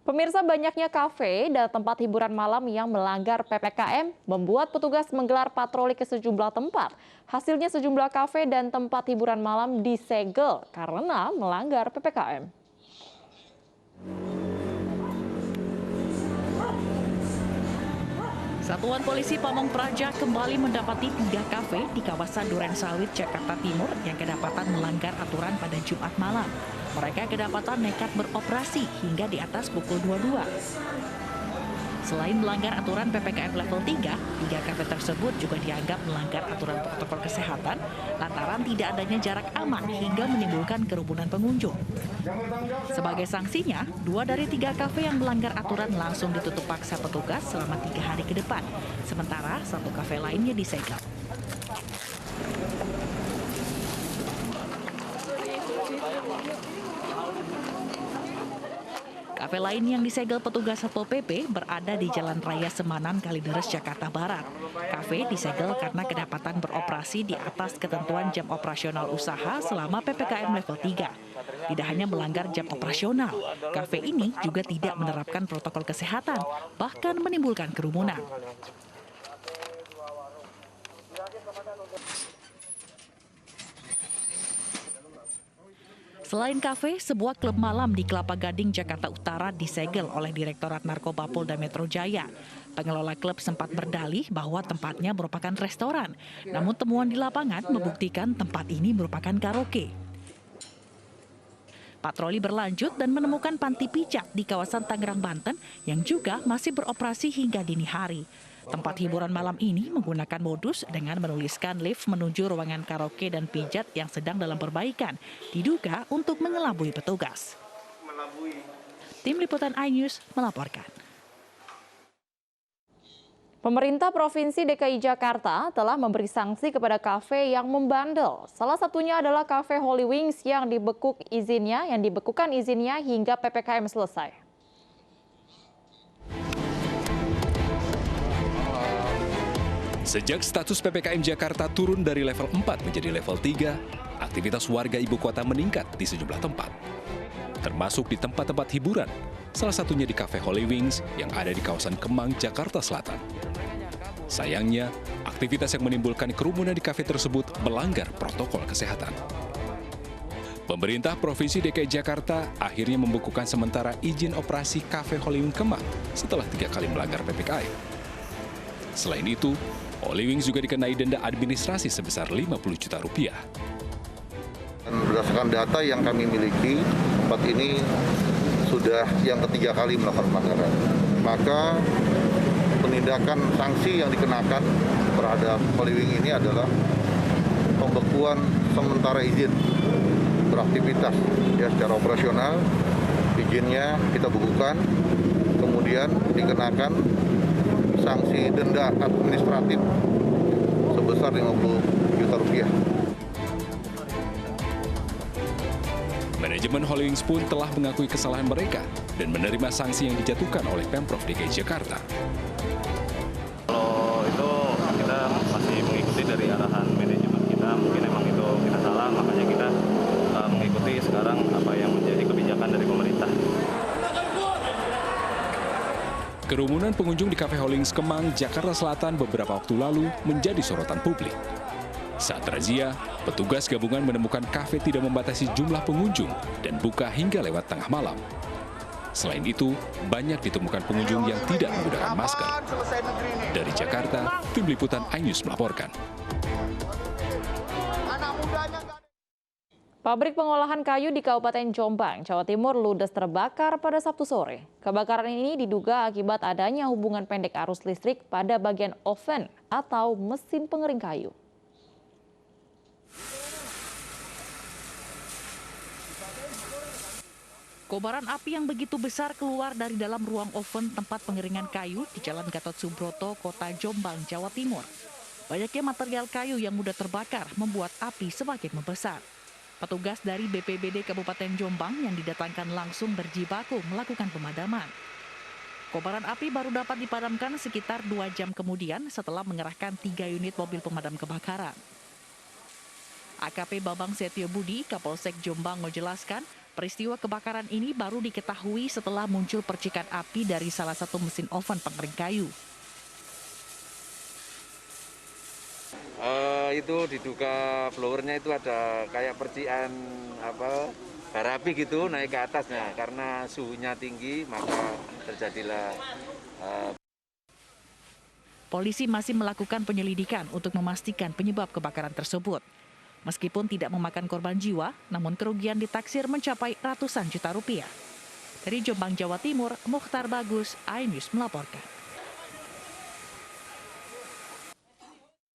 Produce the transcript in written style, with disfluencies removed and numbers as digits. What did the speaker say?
Pemirsa, banyaknya kafe dan tempat hiburan malam yang melanggar PPKM membuat petugas menggelar patroli ke sejumlah tempat. Hasilnya sejumlah kafe dan tempat hiburan malam disegel karena melanggar PPKM. Satuan Polisi Pamong Praja kembali mendapati 3 kafe di kawasan Duren Sawit, Jakarta Timur yang kedapatan melanggar aturan pada Jumat malam. Mereka kedapatan nekat beroperasi hingga di atas pukul 22. Selain melanggar aturan PPKM level 3, 3 kafe tersebut juga dianggap melanggar aturan protokol kesehatan lantaran tidak adanya jarak aman hingga menimbulkan kerumunan pengunjung. Sebagai sanksinya, 2 dari 3 kafe yang melanggar aturan langsung ditutup paksa petugas selama 3 hari ke depan. Sementara 1 kafe lainnya disegel. Kafe lain yang disegel petugas Satpol PP berada di Jalan Raya Semanan, Kalideres, Jakarta Barat. Kafe disegel karena kedapatan beroperasi di atas ketentuan jam operasional usaha selama PPKM level 3. Tidak hanya melanggar jam operasional, kafe ini juga tidak menerapkan protokol kesehatan, bahkan menimbulkan kerumunan. Selain kafe, sebuah klub malam di Kelapa Gading, Jakarta Utara disegel oleh Direktorat Narkoba Polda Metro Jaya. Pengelola klub sempat berdalih bahwa tempatnya merupakan restoran, namun temuan di lapangan membuktikan tempat ini merupakan karaoke. Patroli berlanjut dan menemukan panti pijat di kawasan Tangerang, Banten yang juga masih beroperasi hingga dini hari. Tempat hiburan malam ini menggunakan modus dengan menuliskan lift menuju ruangan karaoke dan pijat yang sedang dalam perbaikan, diduga untuk mengelabui petugas. Tim Liputan iNews melaporkan. Pemerintah Provinsi DKI Jakarta telah memberi sanksi kepada kafe yang membandel. Salah satunya adalah kafe Holy Wings yang dibekukan izinnya hingga PPKM selesai. Sejak status PPKM Jakarta turun dari level 4 menjadi level 3, aktivitas warga ibu kota meningkat di sejumlah tempat. Termasuk di tempat-tempat hiburan, salah satunya di Cafe Holy Wings yang ada di kawasan Kemang, Jakarta Selatan. Sayangnya, aktivitas yang menimbulkan kerumunan di kafe tersebut melanggar protokol kesehatan. Pemerintah Provinsi DKI Jakarta akhirnya membekukan sementara izin operasi Cafe Holy Wings Kemang setelah 3 kali melanggar PPKM. Selain itu, Holy Wings juga dikenai denda administrasi sebesar 50 juta rupiah. Berdasarkan data yang kami miliki, tempat ini sudah yang ketiga kali melakukan pelanggaran. Maka penindakan sanksi yang dikenakan terhadap Holy Wings ini adalah pembekuan sementara izin beraktivitas ya secara operasional. Izinnya kita bukukan, kemudian dikenakan sanksi denda administratif sebesar 50 juta rupiah. Manajemen Holy Wings pun telah mengakui kesalahan mereka dan menerima sanksi yang dijatuhkan oleh Pemprov DKI Jakarta. Kalau itu kita masih mengikuti dari arahan manajemen kita, mungkin emang itu kita salah, makanya kita mengikuti sekarang apa yang menjadi kebijakan dari pemerintah. Kerumunan pengunjung di Cafe Holy Wings Kemang, Jakarta Selatan beberapa waktu lalu menjadi sorotan publik. Saat razia, petugas gabungan menemukan kafe tidak membatasi jumlah pengunjung dan buka hingga lewat tengah malam. Selain itu, banyak ditemukan pengunjung yang tidak menggunakan masker. Dari Jakarta, Tim Liputan iNews melaporkan. Pabrik pengolahan kayu di Kabupaten Jombang, Jawa Timur ludes terbakar pada Sabtu sore. Kebakaran ini diduga akibat adanya hubungan pendek arus listrik pada bagian oven atau mesin pengering kayu. Kobaran api yang begitu besar keluar dari dalam ruang oven tempat pengeringan kayu di Jalan Gatot Subroto, Kota Jombang, Jawa Timur. Banyaknya material kayu yang mudah terbakar membuat api semakin membesar. Petugas dari BPBD Kabupaten Jombang yang didatangkan langsung berjibaku melakukan pemadaman. Kobaran api baru dapat dipadamkan sekitar 2 jam kemudian setelah mengerahkan 3 unit mobil pemadam kebakaran. AKP Babang Setio Budi, Kapolsek Jombang menjelaskan, Peristiwa kebakaran ini baru diketahui setelah muncul percikan api dari salah satu mesin oven pengering kayu. Itu diduga blowernya itu ada kayak percikan bara api gitu naik ke atasnya. Karena suhunya tinggi maka terjadilah. Polisi masih melakukan penyelidikan untuk memastikan penyebab kebakaran tersebut. Meskipun tidak memakan korban jiwa, namun kerugian ditaksir mencapai ratusan juta rupiah. Dari Jombang, Jawa Timur, Mukhtar Bagus, iNews melaporkan.